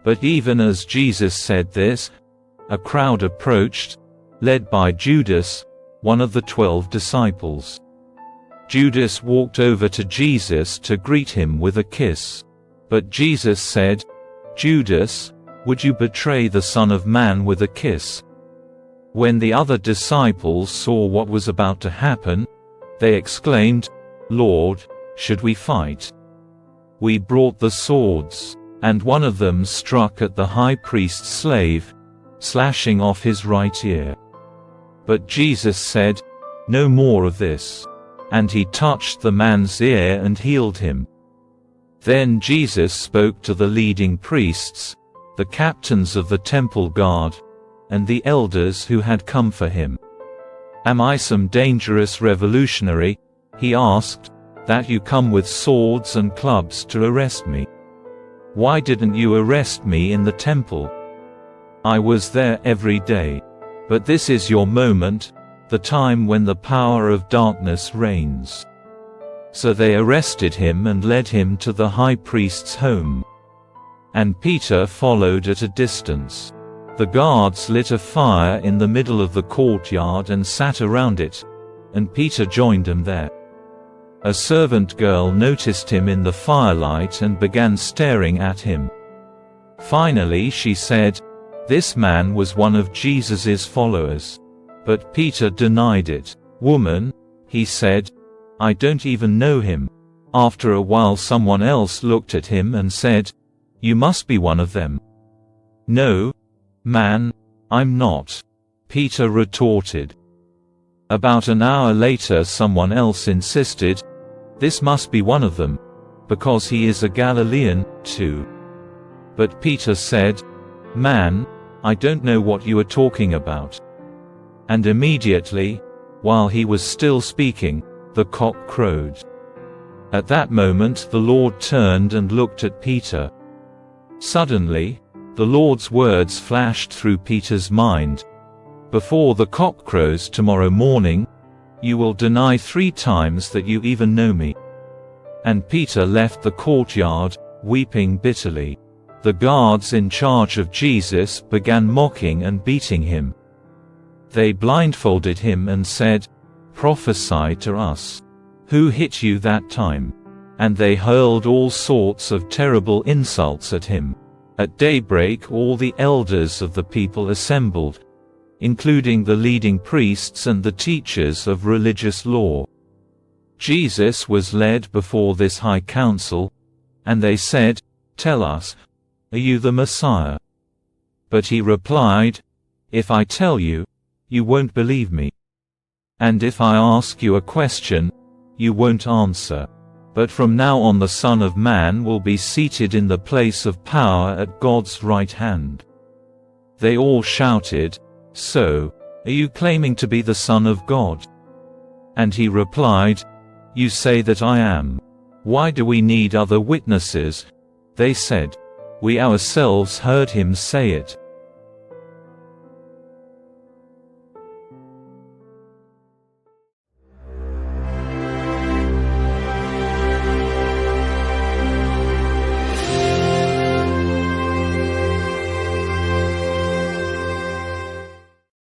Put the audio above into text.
But even as Jesus said this, a crowd approached, led by Judas, one of the 12 disciples. Judas walked over to Jesus to greet him with a kiss. But Jesus said, "Judas, would you betray the Son of Man with a kiss?" When the other disciples saw what was about to happen, they exclaimed, "Lord, should we fight?" We brought the swords, and one of them struck at the high priest's slave, slashing off his right ear. But Jesus said, "No more of this." And he touched the man's ear and healed him. Then Jesus spoke to the leading priests, the captains of the temple guard, and the elders who had come for him. "Am I some dangerous revolutionary," he asked, "that you come with swords and clubs to arrest me? Why didn't you arrest me in the temple? I was there every day. But this is your moment, the time when the power of darkness reigns." So they arrested him and led him to the high priest's home. And Peter followed at a distance. The guards lit a fire in the middle of the courtyard and sat around it, and Peter joined them there. A servant girl noticed him in the firelight and began staring at him. Finally she said, "This man was one of Jesus's followers." But Peter denied it. "Woman," he said, "I don't even know him." After a while someone else looked at him and said, "You must be one of them." "No, man, I'm not," Peter retorted. About an hour later someone else insisted, "This must be one of them, because he is a Galilean, too." But Peter said, "Man, I don't know what you are talking about." And immediately, while he was still speaking, the cock crowed. At that moment the Lord turned and looked at Peter. Suddenly, the Lord's words flashed through Peter's mind, "Before the cock crows tomorrow morning, you will deny 3 times that you even know me." And Peter left the courtyard, weeping bitterly. The guards in charge of Jesus began mocking and beating him. They blindfolded him and said, "Prophesy to us. Who hit you that time?" And they hurled all sorts of terrible insults at him. At daybreak all the elders of the people assembled, including the leading priests and the teachers of religious law. Jesus was led before this high council, and they said, "Tell us, are you the Messiah?" But he replied, "If I tell you, you won't believe me. And if I ask you a question, you won't answer. But from now on the Son of Man will be seated in the place of power at God's right hand." They all shouted, "So, are you claiming to be the Son of God?" And he replied, "You say that I am. Why do we need other witnesses?" They said, "We ourselves heard him say it."